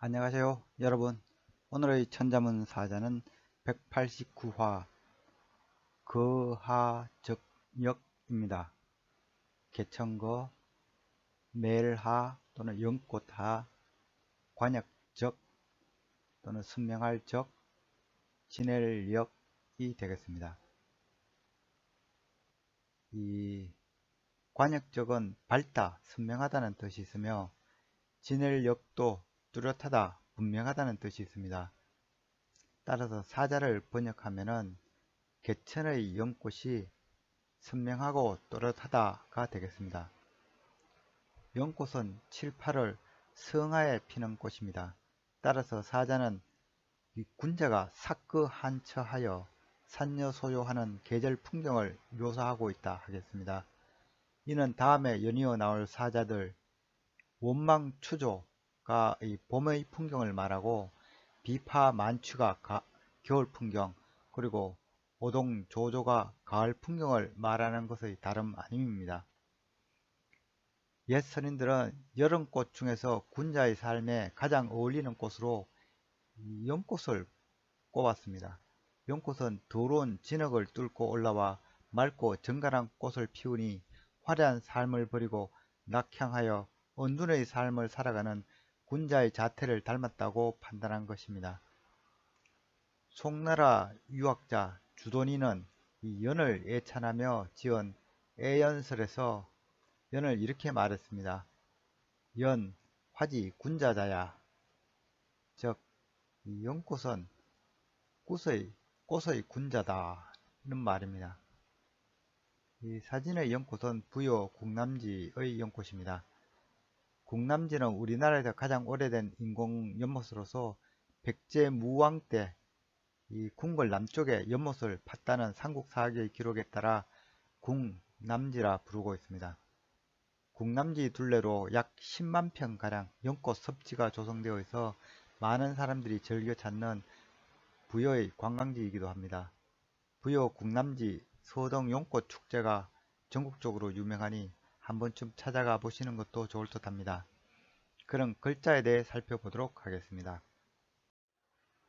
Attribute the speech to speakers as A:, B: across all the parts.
A: 안녕하세요 여러분. 오늘의 천자문 사자는 189화 거하적역입니다. 개천거, 멜하 또는 연꽃하, 관역적 또는 선명할적, 지낼역이 되겠습니다. 이 관역적은 밝다, 선명하다는 뜻이 있으며 지낼역도 뚜렷하다, 분명하다는 뜻이 있습니다. 따라서 사자를 번역하면은 개천의 연꽃이 선명하고 또렷하다가 되겠습니다. 연꽃은 7, 8월 성하에 피는 꽃입니다. 따라서 사자는 이 군자가 사크한처하여 산여소요하는 계절 풍경을 묘사하고 있다 하겠습니다. 이는 다음에 연이어 나올 사자들 원망추조가 이 봄의 풍경을 말하고 비파만추가 겨울 풍경, 그리고 오동조조가 가을 풍경을 말하는 것의 다름 아님입니다. 옛 선인들은 여름꽃 중에서 군자의 삶에 가장 어울리는 꽃으로 연꽃을 꼽았습니다. 연꽃은 더러운 진흙을 뚫고 올라와 맑고 정갈한 꽃을 피우니 화려한 삶을 버리고 낙향하여 언둔의 삶을 살아가는 군자의 자태를 닮았다고 판단한 것입니다. 송나라 유학자 주돈이는 이 연을 예찬하며 지은 애연설에서 연을 이렇게 말했습니다. 연, 화지 군자자야. 즉, 이 연꽃은 꽃의 군자다. 이런 말입니다. 이 사진의 연꽃은 부여 국남지의 연꽃입니다. 국남지는 우리나라에서 가장 오래된 인공 연못으로서 백제무왕 때 이 궁궐 남쪽에 연못을 팠다는 삼국사기의 기록에 따라 국남지라 부르고 있습니다. 국남지 둘레로 약 10만 평가량 연꽃 섭지가 조성되어 있어 많은 사람들이 즐겨 찾는 부여의 관광지이기도 합니다. 부여 국남지 서동 연꽃 축제가 전국적으로 유명하니 한 번쯤 찾아가 보시는 것도 좋을 듯 합니다. 그럼 글자에 대해 살펴보도록 하겠습니다.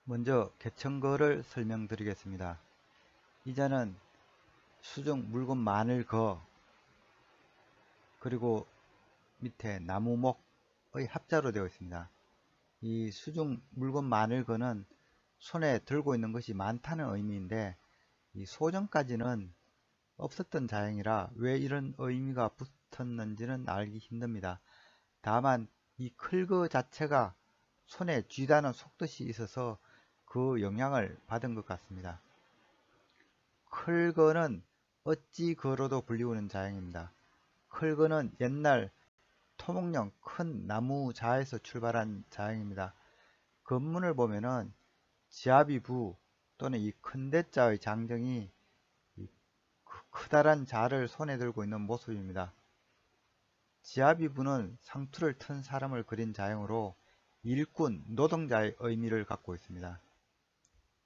A: 먼저 개천거를 설명드리겠습니다. 이 자는 수중 물건 많을 거, 그리고 밑에 나무목의 합자로 되어 있습니다. 이 수중 물건 많을 거는 손에 들고 있는 것이 많다는 의미인데, 이 소전까지는 없었던 자형이라 왜 이런 의미가 붙었는지는 알기 힘듭니다. 다만 이 클거 자체가 손에 쥐다는 속뜻이 있어서 그 영향을 받은 것 같습니다. 클거는 어찌 거로도 불리우는 자형입니다. 클거는 옛날 토목령 큰 나무 자에서 출발한 자형입니다. 건문을 보면은 지아비부 또는 이 큰대자의 장정이 크다란 자를 손에 들고 있는 모습입니다. 지아비부는 상투를 튼 사람을 그린 자형으로 일꾼, 노동자의 의미를 갖고 있습니다.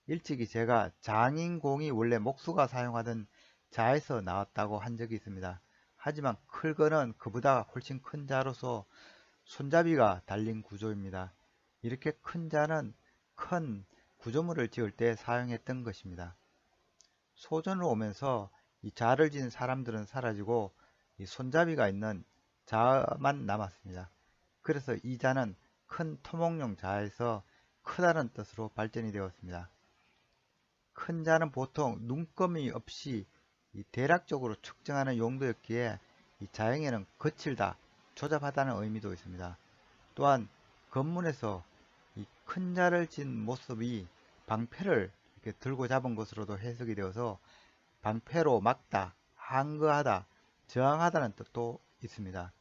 A: 일찍이 제가 장인공이 원래 목수가 사용하던 자에서 나왔다고 한 적이 있습니다. 하지만 클거는 그보다 훨씬 큰 자로서 손잡이가 달린 구조입니다. 이렇게 큰 자는 큰 구조물을 지을 때 사용했던 것입니다. 소전으로 오면서 이 자를 진 사람들은 사라지고 이 손잡이가 있는 자만 남았습니다. 그래서 이 자는 큰 토목용 자에서 크다는 뜻으로 발전이 되었습니다. 큰 자는 보통 눈금이 없이 대략적으로 측정하는 용도였기에 이 자형에는 거칠다, 조잡하다는 의미도 있습니다. 또한 건문에서 이 큰 자를 진 모습이 방패를 이렇게 들고 잡은 것으로도 해석이 되어서 방패로 막다, 항거하다, 저항하다는 뜻도 있습니다.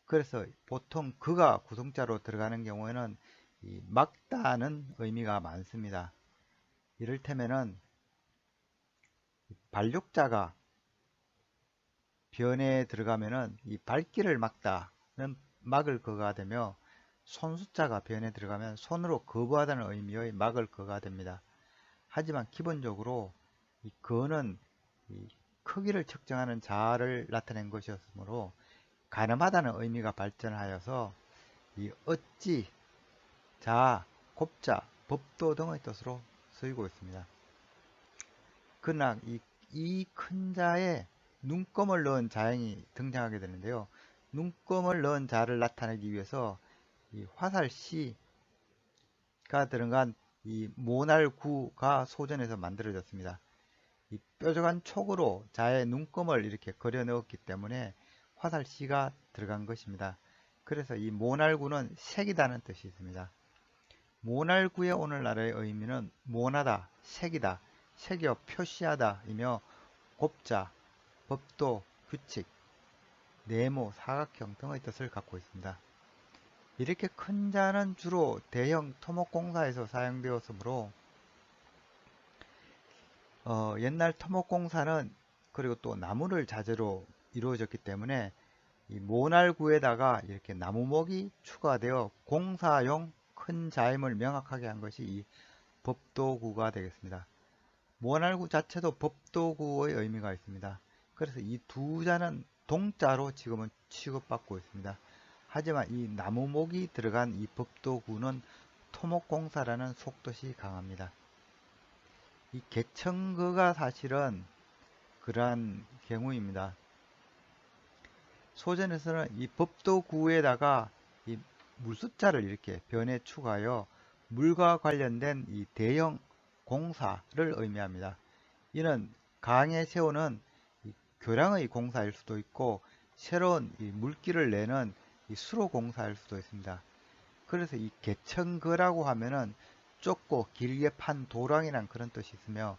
A: 그래서 보통 그가 구성자로 들어가는 경우에는 이 막다는 의미가 많습니다. 이를테면은 반륙자가 변에 들어가면은 이 발길을 막다는 막을 거가 되며, 손수자가 변에 들어가면 손으로 거부하다는 의미의 막을 거가 됩니다. 하지만 기본적으로 이 거는 이 크기를 측정하는 자를 나타낸 것이었으므로 가늠하다는 의미가 발전하여서 이 어찌 자, 곱자, 법도 등의 뜻으로 쓰이고 있습니다. 그러나 이 큰 자에 눈금을 넣은 자형이 등장하게 되는데요. 눈금을 넣은 자를 나타내기 위해서 이 화살 C가 들어간 이 모날구가 소전에서 만들어졌습니다. 이 뾰족한 촉으로 자의 눈금을 이렇게 그려 넣었기 때문에 화살 C가 들어간 것입니다. 그래서 이 모날구는 색이다는 뜻이 있습니다. 모날구의 오늘날의 의미는 모나다, 색이다, 색여 표시하다 이며 곱자, 법도, 규칙, 네모, 사각형 등의 뜻을 갖고 있습니다. 이렇게 큰 자는 주로 대형 토목공사에서 사용되었으므로 옛날 토목공사는 그리고 또 나무를 자재로 이루어졌기 때문에 이 모날구에다가 이렇게 나무목이 추가되어 공사용 큰 자임을 명확하게 한 것이 이 법도구가 되겠습니다. 모날구 자체도 법도구의 의미가 있습니다. 그래서 이 두 자는 동자로 지금은 취급받고 있습니다. 하지만 이 나무목이 들어간 이 법도구는 토목공사라는 속뜻이 강합니다. 이 개청거가 사실은 그러한 경우입니다. 소전에서는 이 법도구에다가 이 물숫자를 이렇게 변에 추가하여 물과 관련된 이 대형 공사를 의미합니다. 이는 강에 세우는 교량의 공사일 수도 있고 새로운 이 물길을 내는 이 수로 공사일 수도 있습니다. 그래서 이 개청거라고 하면은 좁고 길게 판 도랑이란 그런 뜻이 있으며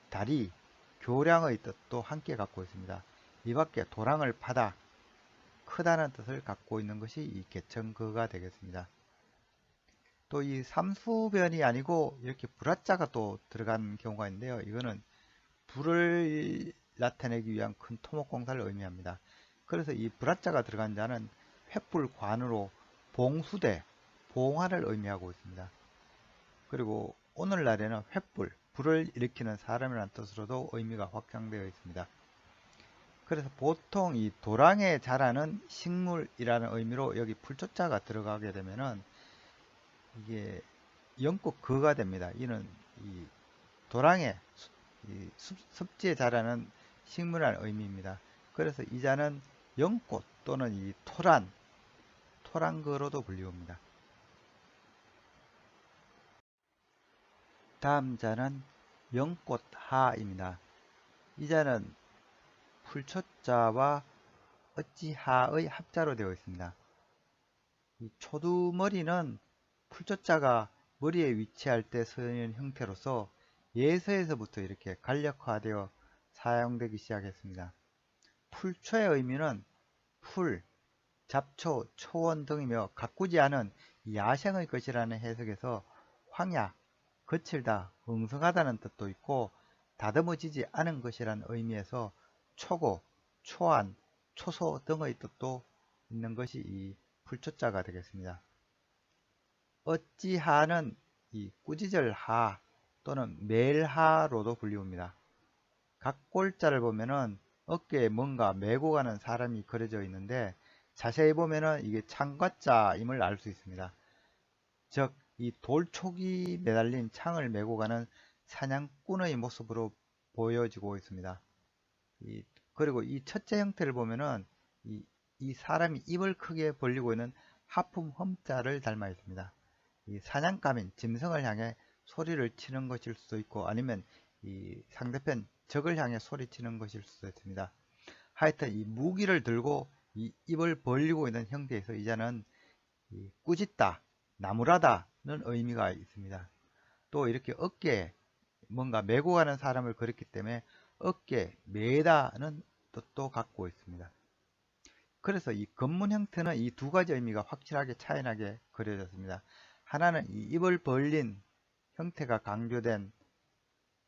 A: 다리, 교량의 뜻도 함께 갖고 있습니다. 이 밖에 도랑을 파다, 크다는 뜻을 갖고 있는 것이 이 개청거가 되겠습니다. 또 이 삼수변이 아니고 이렇게 불화자가 또 들어간 경우가 있는데요. 이거는 불을 나타내기 위한 큰 토목공사를 의미합니다. 그래서 이 불화자가 들어간 자는 횃불관으로 봉수대, 봉화를 의미하고 있습니다. 그리고 오늘날에는 횃불, 불을 일으키는 사람이라는 뜻으로도 의미가 확장되어 있습니다. 그래서 보통 이 도랑에 자라는 식물이라는 의미로 여기 풀초자가 들어가게 되면은 이게 영국 거가 됩니다. 이는 이 도랑에 습지에 자라는 식물이라는 의미입니다. 그래서 이 자는 연꽃 또는 이 토란거로도 불리웁니다. 다음 자는 연꽃하입니다. 이 자는 풀초자와 어찌하의 합자로 되어 있습니다. 이 초두머리는 풀초자가 머리에 위치할 때 쓰는 형태로서 예서에서부터 이렇게 간략화되어 사용되기 시작했습니다. 풀초의 의미는 풀, 잡초, 초원 등이며 가꾸지 않은 야생의 것이라는 해석에서 황야, 거칠다, 엉성하다는 뜻도 있고 다듬어지지 않은 것이라는 의미에서 초고, 초안, 초소 등의 뜻도 있는 것이 이 풀초자가 되겠습니다. 어찌하는 이 꾸짖을하 또는 매일하로도 불리웁니다. 각골자를 보면은 어깨에 뭔가 메고 가는 사람이 그려져 있는데 자세히 보면은 이게 창과자임을 알 수 있습니다. 즉, 이 돌촉이 매달린 창을 메고 가는 사냥꾼의 모습으로 보여지고 있습니다. 그리고 이 첫째 형태를 보면은 이 사람이 입을 크게 벌리고 있는 하품 험자를 닮아 있습니다. 이 사냥감인 짐승을 향해 소리를 치는 것일 수도 있고 아니면 이 상대편 적을 향해 소리치는 것일 수도 있습니다. 하여튼 이 무기를 들고 이 입을 벌리고 있는 형태에서 이자는 꾸짖다, 나무라다는 의미가 있습니다. 또 이렇게 어깨에 뭔가 메고 가는 사람을 그렸기 때문에 어깨 메다는 뜻도 갖고 있습니다. 그래서 이 건문 형태는 이 두 가지 의미가 확실하게 차이나게 그려졌습니다. 하나는 이 입을 벌린 형태가 강조된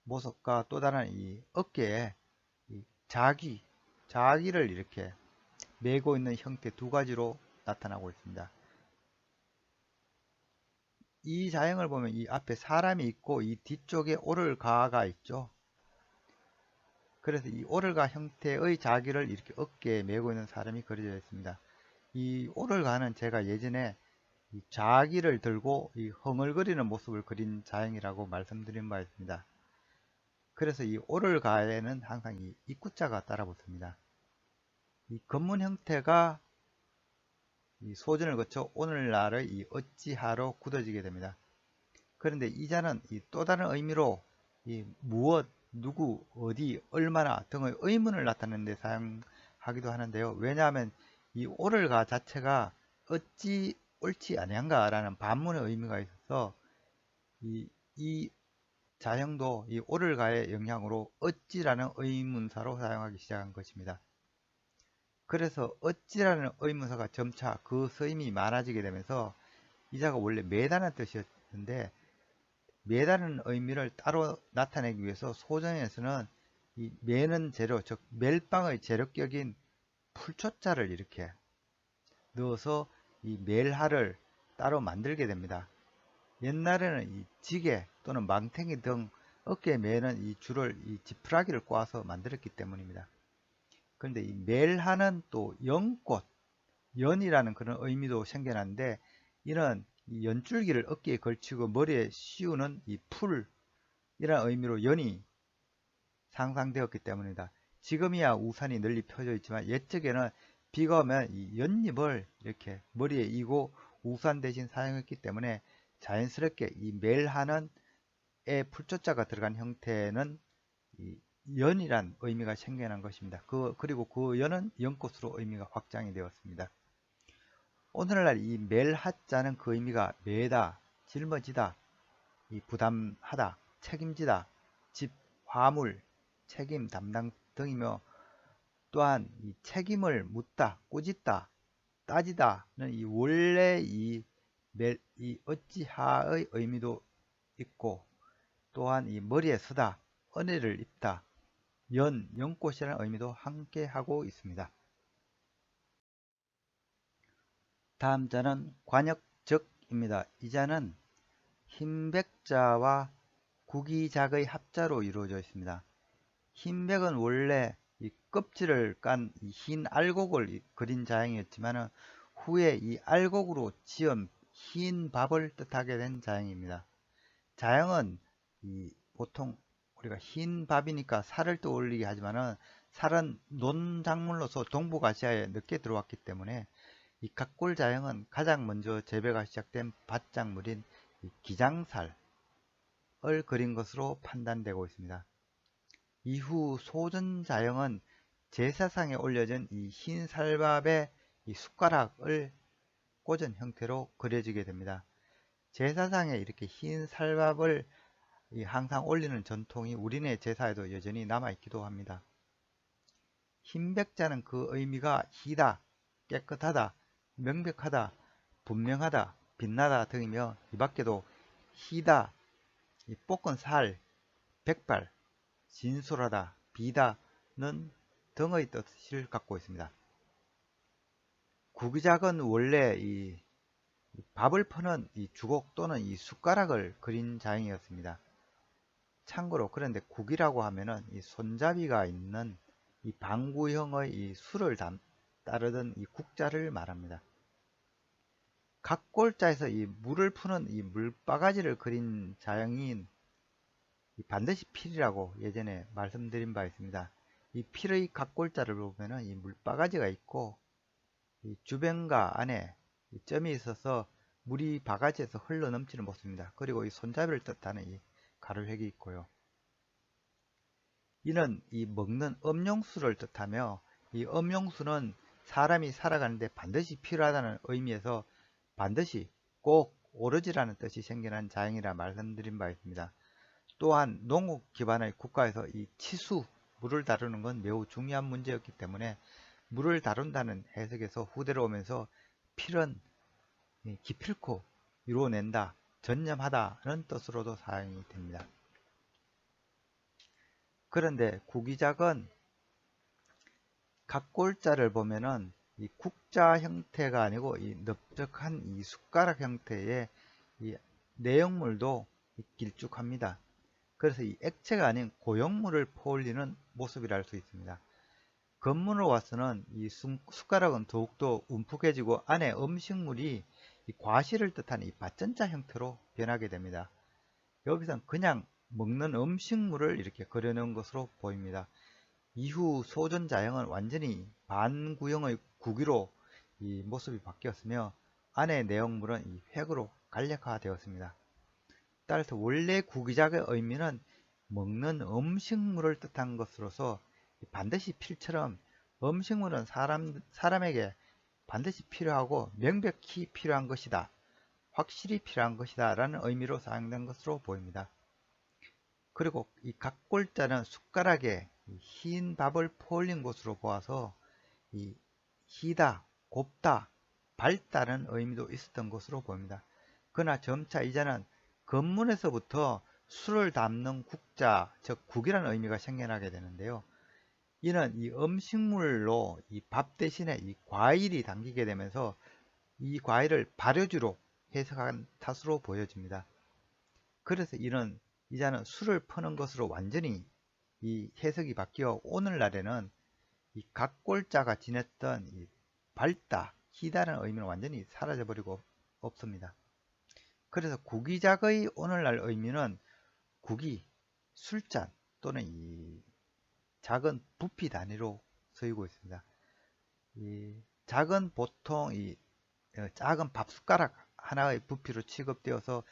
A: 모습과 또 다른 이 어깨에 이 자기를 이렇게 메고 있는 형태 두 가지로 나타나고 있습니다. 이 자형을 보면 이 앞에 사람이 있고 이 뒤쪽에 오를가가 있죠. 그래서 이 오를가 형태의 자기를 이렇게 어깨에 메고 있는 사람이 그려져 있습니다. 이 오를가는 제가 예전에 이 좌기를 들고 이 흥얼거리는 모습을 그린 자형이라고 말씀드린 바 있습니다. 그래서 이 오를가에는 항상 이 입구자가 따라 붙습니다. 이 건문 형태가 이 소전을 거쳐 오늘날의 이 어찌하로 굳어지게 됩니다. 그런데 이 자는 이 또 다른 의미로 이 무엇, 누구, 어디, 얼마나 등의 의문을 나타내는 데 사용하기도 하는데요. 왜냐하면 이 오를가 자체가 어찌 옳지 아니한가 라는 반문의 의미가 있어서 이 자형도 이 오를가의 영향으로 어찌라는 의문사로 사용하기 시작한 것입니다. 그래서 어찌라는 의문사가 점차 그 쓰임이 많아지게 되면서 이 자가 원래 매다는 뜻이었는데 매다는 의미를 따로 나타내기 위해서 소전에서는 이 매는 재료, 즉 멜빵의 재료격인 풀초자를 이렇게 넣어서 이 멜하를 따로 만들게 됩니다. 옛날에는 이 지게 또는 망탱이 등 어깨에 매는 이 줄을 이 지푸라기를 꽈서 만들었기 때문입니다. 그런데 이 멜하는 또 연꽃, 연이라는 그런 의미도 생겨났는데 이는 이 연줄기를 어깨에 걸치고 머리에 씌우는 이 풀이라는 의미로 연이 상상되었기 때문이다. 지금이야 우산이 널리 펴져 있지만 옛적에는 비가 오면 이 연잎을 이렇게 머리에 이고 우산 대신 사용했기 때문에 자연스럽게 이 멜하는 에 풀조자가 들어간 형태는 이 연이란 의미가 생겨난 것입니다. 그리고 그 연은 연꽃으로 의미가 확장이 되었습니다. 오늘날 이 멜하자는 그 의미가 매다, 짊어지다, 이 부담하다, 책임지다, 집, 화물, 책임, 담당 등이며 또한 이 책임을 묻다, 꾸짖다, 따지다는 이 원래 이 어찌하의 의미도 있고 또한 이 머리에 서다, 은혜를 입다, 연꽃이라는 의미도 함께 하고 있습니다. 다음 자는 관역적입니다. 이 자는 흰백자와 구기작의 합자로 이루어져 있습니다. 흰백은 원래 이 껍질을 깐 흰 알곡을 그린 자형이었지만 후에 이 알곡으로 지은 흰 밥을 뜻하게 된 자형입니다. 자형은 보통 우리가 흰 밥이니까 살을 떠올리게 하지만은 살은 논작물로서 동북아시아에 늦게 들어왔기 때문에 이 각골 자형은 가장 먼저 재배가 시작된 밭작물인 기장살을 그린 것으로 판단되고 있습니다. 이후 소전 자형은 제사상에 올려진 이 흰 살밥에 이 숟가락을 꽂은 형태로 그려지게 됩니다. 제사상에 이렇게 흰 살밥을 항상 올리는 전통이 우리네 제사에도 여전히 남아있기도 합니다. 흰백자는 그 의미가 희다, 깨끗하다, 명백하다, 분명하다, 빛나다 등이며 이 밖에도 희다, 볶은 살, 백발, 진솔하다, 비다는 등의 뜻을 갖고 있습니다. 구기작은 원래 이 밥을 퍼는 이 주걱 또는 이 숟가락을 그린 자형이었습니다. 참고로 그런데 국이라고 하면은 이 손잡이가 있는 이 방구형의 이 술을 따르던 이 국자를 말합니다. 각골자에서 이 물을 푸는 이 물바가지를 그린 자형인 반드시 필이라고 예전에 말씀드린 바 있습니다. 이 필의 각골자를 보면은 이 물바가지가 있고 이 주변과 안에 이 점이 있어서 물이 바가지에서 흘러 넘치는 모습입니다. 그리고 이 손잡이를 뜻하는 이 가로획이 있고요. 이는 이 먹는 음용수를 뜻하며 이 음용수는 사람이 살아가는데 반드시 필요하다는 의미에서 반드시 꼭 오로지라는 뜻이 생겨난 자형이라 말씀드린 바 있습니다. 또한 농업 기반의 국가에서 이 치수, 물을 다루는 건 매우 중요한 문제였기 때문에 물을 다룬다는 해석에서 후대로 오면서 필은 기필코 이루어낸다, 전념하다는 뜻으로도 사용이 됩니다. 그런데 구기작은 각골자를 보면은 이 국자 형태가 아니고 이 넓적한 이 숟가락 형태의 이 내용물도 길쭉합니다. 그래서 이 액체가 아닌 고용물을 퍼올리는 모습이라 할 수 있습니다. 겉문으로 와서는 이 숟가락은 더욱더 움푹해지고 안에 음식물이 이 과실을 뜻하는 이 받전자 형태로 변하게 됩니다. 여기선 그냥 먹는 음식물을 이렇게 그려놓은 것으로 보입니다. 이후 소전자형은 완전히 반구형의 구기로 이 모습이 바뀌었으며 안의 내용물은 이 획으로 간략화되었습니다. 따라서 원래 구기작의 의미는 먹는 음식물을 뜻한 것으로서 반드시 필처럼 음식물은 사람에게 반드시 필요하고 명백히 필요한 것이다, 확실히 필요한 것이다 라는 의미로 사용된 것으로 보입니다. 그리고 이 각골자는 숟가락에 흰 밥을 퍼올린 것으로 보아서 이 희다, 곱다, 밝다는 의미도 있었던 것으로 보입니다. 그러나 점차 이제는 건문에서부터 술을 담는 국자, 즉 국이라는 의미가 생겨나게 되는데요. 이는 이 음식물로 이 밥 대신에 이 과일이 담기게 되면서 이 과일을 발효주로 해석한 탓으로 보여집니다. 그래서 이제는 술을 퍼는 것으로 완전히 이 해석이 바뀌어 오늘날에는 이 각골자가 지녔던 이 밝다, 희다라는 의미는 완전히 사라져버리고 없습니다. 그래서 구기작의 오늘날 의미는 국이, 술잔 또는 이 작은 부피 단위로 쓰이고 있습니다. 이 작은 보통 작은 밥 숟가락 하나의 부피로 취급되어서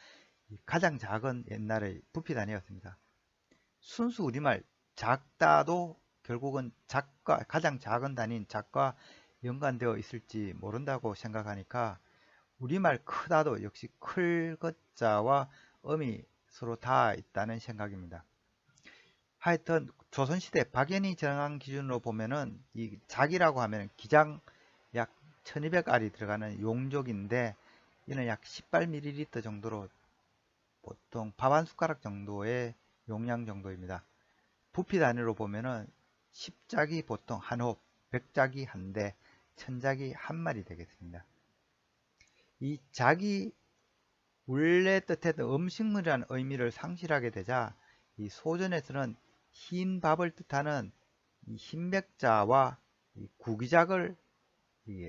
A: 가장 작은 옛날의 부피 단위였습니다. 순수 우리말 작다도 결국은 작과 가장 작은 단위인 작과 연관되어 있을지 모른다고 생각하니까 우리말 크다도 역시 클 것자와 음이 서로 다 있다는 생각입니다. 하여튼 조선시대 박연희 정한 기준으로 보면은 이 작이라고 하면 기장 약 1200알이 들어가는 용족인데 이는 약 18ml 정도로 보통 밥 한 숟가락 정도의 용량 정도입니다. 부피 단위로 보면은 10짝이 보통 한 홉, 100짝이 한 대, 1000짝이 한 마리 되겠습니다. 이 작이 원래 뜻했던 음식물이라는 의미를 상실하게 되자 이 소전에서는 흰 밥을 뜻하는 이 흰백자와 이 구기작을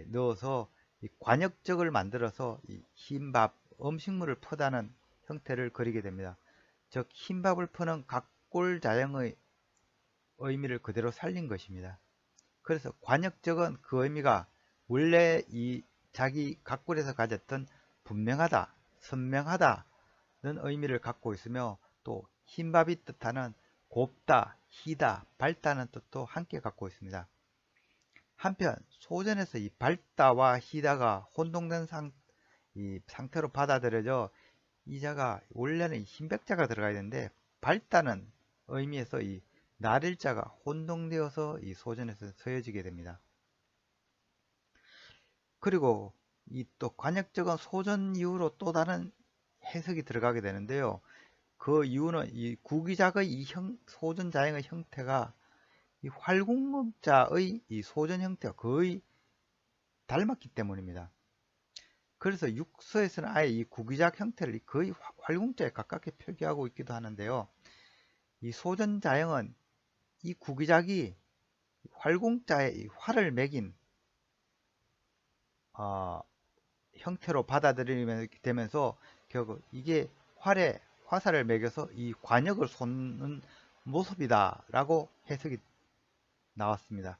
A: 넣어서 이 관역적을 만들어서 이 흰밥, 음식물을 퍼다는 형태를 그리게 됩니다. 즉 흰밥을 퍼는 각골자형의 의미를 그대로 살린 것입니다. 그래서 관역적은 그 의미가 원래 이 자기 각골에서 가졌던 분명하다, 선명하다는 의미를 갖고 있으며 또 흰밥이 뜻하는 곱다, 희다, 밝다는 뜻도 함께 갖고 있습니다. 한편 소전에서 이 밝다와 희다가 혼동된 상태로 받아들여져 이 자가 원래는 흰백자가 들어가야 되는데 밝다는 의미에서 이 날일자가 혼동되어서 이 소전에서 서여지게 됩니다. 그리고 이 또 관역적은 소전 이후로 또 다른 해석이 들어가게 되는데요. 그 이유는 이 구기작의 소전 자형의 형태가 이 활궁자의 이 소전 형태와 거의 닮았기 때문입니다. 그래서 육서에서는 아예 이 구기작 형태를 거의 활궁자에 가깝게 표기하고 있기도 하는데요. 이 소전 자형은 이 구기작이 활궁자에 이 활을 매긴 형태로 받아들이면서 결국 이게 활에 화살을 매겨서 이 관역을 솟는 모습이다 라고 해석이 나왔습니다.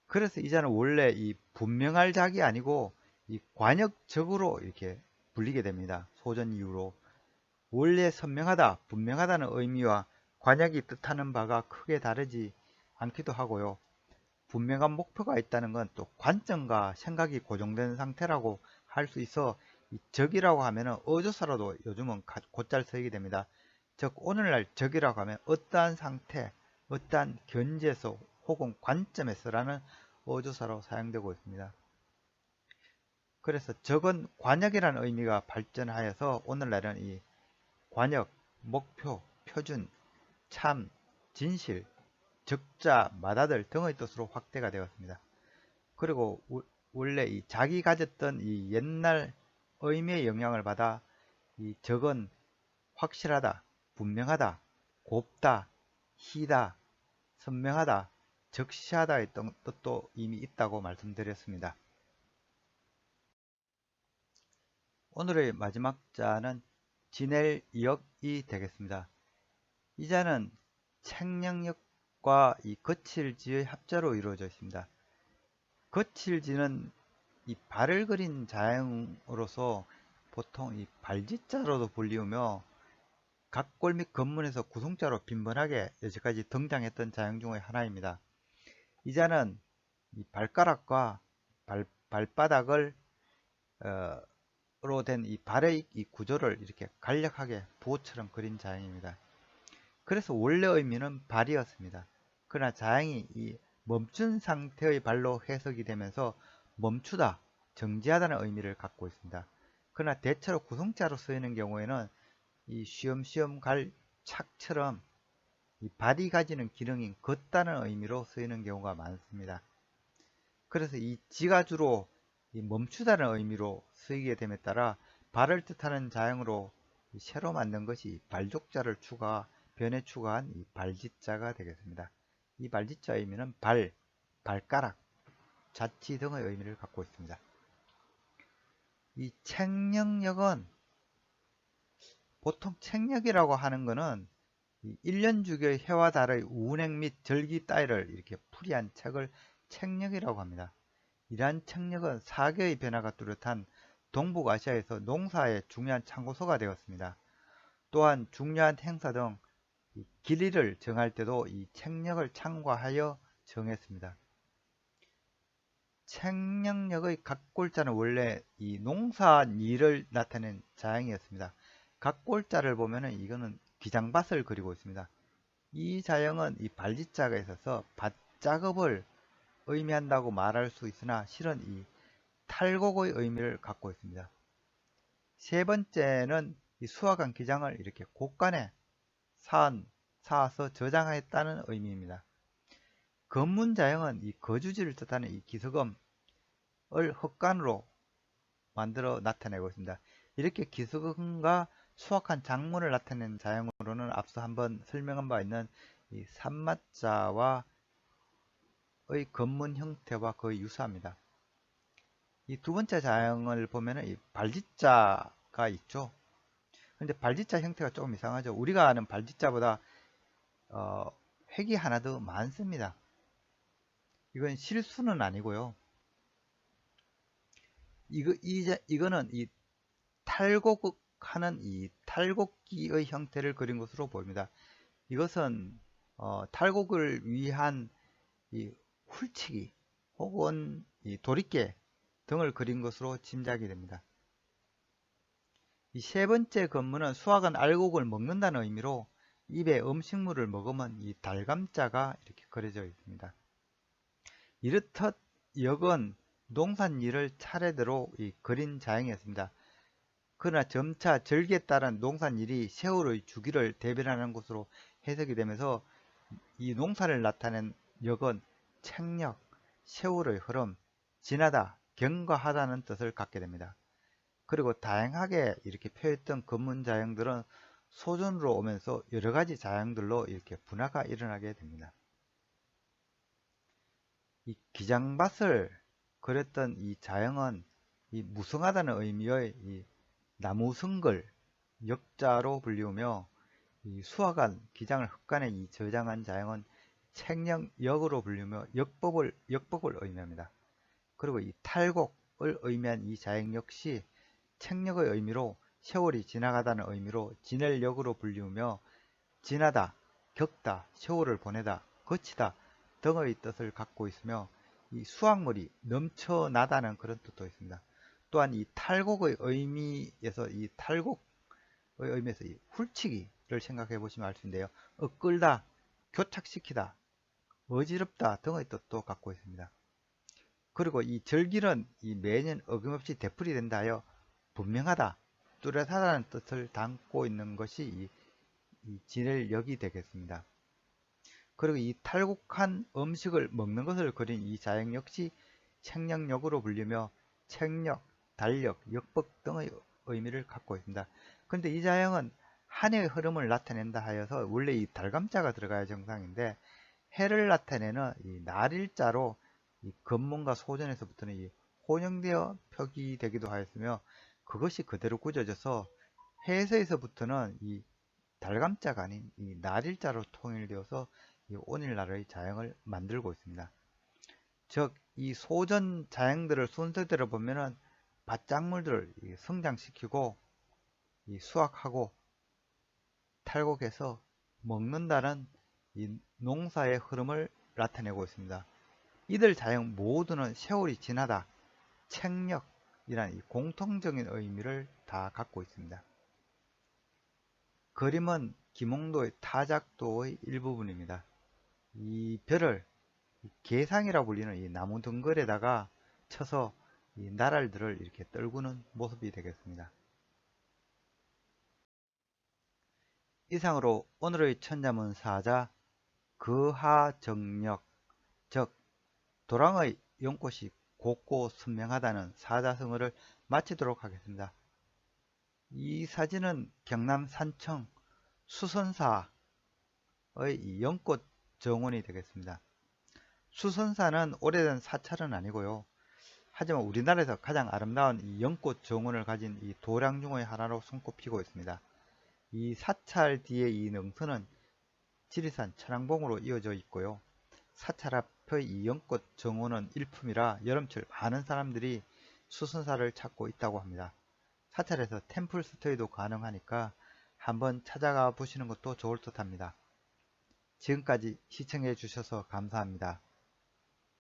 A: 그래서 이제는 원래 이 분명할 작이 아니고 이 관역적으로 이렇게 불리게 됩니다. 소전 이후로 원래 선명하다, 분명하다는 의미와 관역이 뜻하는 바가 크게 다르지 않기도 하고요. 분명한 목표가 있다는 건 또 관점과 생각이 고정된 상태라고 할 수 있어 이 적이라고 하면은 어조사로도 요즘은 곧잘 쓰이게 됩니다. 즉 오늘날 적이라고 하면 어떠한 상태, 어떠한 견지에서 혹은 관점에서라는 어조사로 사용되고 있습니다. 그래서 적은 관역이라는 의미가 발전하여서 오늘날은 이 관역, 목표, 표준, 참, 진실, 적자, 마다들 등의 뜻으로 확대가 되었습니다. 그리고 원래 이 자기 가졌던 이 옛날 의미의 영향을 받아 이 적은 확실하다, 분명하다, 곱다, 희다, 선명하다, 적시하다의 뜻도 이미 있다고 말씀드렸습니다. 오늘의 마지막 자는 지낼 역이 되겠습니다. 이 자는 책령역과 이 거칠지의 합자로 이루어져 있습니다. 거칠지는 이 발을 그린 자형으로서 보통 이 발지자로도 불리우며 각골 및 건문에서 구성자로 빈번하게 여지까지 등장했던 자형 중의 하나입니다. 이 자는 이 발가락과 발바닥을 로 된 이 발의 이 구조를 이렇게 간략하게 부호처럼 그린 자형입니다. 그래서 원래 의미는 발이었습니다. 그러나 자형이 이 멈춘 상태의 발로 해석이 되면서 멈추다, 정지하다는 의미를 갖고 있습니다. 그러나 대체로 구성자로 쓰이는 경우에는 이 쉬엄쉬엄 갈 착처럼 이 발이 가지는 기능인 걷다는 의미로 쓰이는 경우가 많습니다. 그래서 이 지가 주로 이 멈추다는 의미로 쓰이게 됨에 따라 발을 뜻하는 자형으로 새로 만든 것이 발족자를 변해 추가한 이 발지자가 되겠습니다. 이 발지자 의미는 발, 발가락, 자치 등의 의미를 갖고 있습니다. 이 책령역은 보통 책력이라고 하는 것은 1년 주기의 해와 달의 운행 및 절기 따위를 이렇게 풀이한 책을 책력이라고 합니다. 이러한 책력은 사계의 변화가 뚜렷한 동북아시아에서 농사의 중요한 참고서가 되었습니다. 또한 중요한 행사 등 길이를 정할 때도 이 책력을 참고하여 정했습니다. 책령역의 각골자는 원래 이 농사일을 나타낸 자형이었습니다. 각골자를 보면은 이거는 기장밭을 그리고 있습니다. 이 자형은 이 발지자가 있어서 밭작업을 의미한다고 말할 수 있으나 실은 이 탈곡의 의미를 갖고 있습니다. 세 번째는 이 수확한 기장을 이렇게 곡간에 쌓아서 저장했다는 의미입니다. 건문자형은 이 거주지를 뜻하는 이 기서금을 흙간으로 만들어 나타내고 있습니다. 이렇게 기서금과 수확한 작물을 나타내는 자형으로는 앞서 한번 설명한 바 있는 이 산마자와의 건문 형태와 거의 유사합니다. 이 두 번째 자형을 보면은 이 발지자가 있죠. 근데 발지자 형태가 조금 이상하죠. 우리가 아는 발지자보다 획이 하나 더 많습니다. 이건 실수는 아니고요. 이거는 이 탈곡하는 이 탈곡기의 형태를 그린 것으로 보입니다. 이것은 탈곡을 위한 이 훌치기 혹은 이 도리깨 등을 그린 것으로 짐작이 됩니다. 이 세 번째 건문은 수학은 알곡을 먹는다는 의미로 입에 음식물을 먹으면 이 달감자가 이렇게 그려져 있습니다. 이렇듯 역은 농산일을 차례대로 그린 자형이었습니다. 그러나 점차 절기에 따른 농산일이 세월의 주기를 대변하는 것으로 해석이 되면서 이 농사를 나타낸 역은 책력, 세월의 흐름, 지나다, 경과하다는 뜻을 갖게 됩니다. 그리고 다양하게 이렇게 표했던 건문 자형들은 소전으로 오면서 여러 가지 자형들로 이렇게 분화가 일어나게 됩니다. 이 기장밭을 그렸던 이 자형은 이 무성하다는 의미의 이 나무성글 역자로 불리우며 이 수확한 기장을 흙간에 저장한 자형은 책령역으로 불리우며 역법을 의미합니다. 그리고 이 탈곡을 의미한 이 자형 역시 책력의 의미로 세월이 지나가다는 의미로 지낼역으로 불리우며 지나다, 겪다, 세월을 보내다, 거치다 등의 뜻을 갖고 있으며 이 수확물이 넘쳐나다는 그런 뜻도 있습니다. 또한 이 탈곡의 의미에서 이 훌치기를 생각해 보시면 알 수 있는데요. 끌다, 교착시키다, 어지럽다 등의 뜻도 갖고 있습니다. 그리고 이 절기는 이 매년 어김없이 되풀이된다 하여 분명하다, 뚜렷하다는 뜻을 담고 있는 것이 이 지낼역이 되겠습니다. 그리고 이 탈곡한 음식을 먹는 것을 그린 이 자형 역시 책령역으로 불리며 책력, 달력, 역법 등의 의미를 갖고 있습니다. 그런데 이 자형은 한 해의 흐름을 나타낸다 하여서 원래 이 달감자가 들어가야 정상인데 해를 나타내는 이 날일자로 이 건문과 소전에서부터는 이 혼용되어 표기되기도 하였으며, 그것이 그대로 굳어져서 해에서부터는 이 달감자가 아닌 이 날일자로 통일되어서 이 오늘날의 자형을 만들고 있습니다. 즉, 이 소전 자형들을 순서대로 보면은 밭작물들을 성장시키고 이 수확하고 탈곡해서 먹는다는 이 농사의 흐름을 나타내고 있습니다. 이들 자형 모두는 세월이 지나다 책력이라는 이 공통적인 의미를 다 갖고 있습니다. 그림은 김홍도의 타작도의 일부분입니다. 이 별을 개상이라 불리는 이 나무 덩굴에다가 쳐서 이 나랄들을 이렇게 떨구는 모습이 되겠습니다. 이상으로 오늘의 천자문사자 거하정력, 즉 도랑의 연꽃이 곱고 선명하다는 사자성어를 마치도록 하겠습니다. 이 사진은 경남 산청 수선사의 연꽃 정원이 되겠습니다. 수선사는 오래된 사찰은 아니고요. 하지만 우리나라에서 가장 아름다운 이 연꽃 정원을 가진 이 도량 중의 하나로 손꼽히고 있습니다. 이 사찰 뒤에 이 능선은 지리산 천왕봉으로 이어져 있고요. 사찰 앞의 이 연꽃 정원은 일품이라 여름철 많은 사람들이 수선사를 찾고 있다고 합니다. 사찰에서 템플 스테이도 가능하니까 한번 찾아가 보시는 것도 좋을 듯 합니다. 지금까지 시청해 주셔서 감사합니다.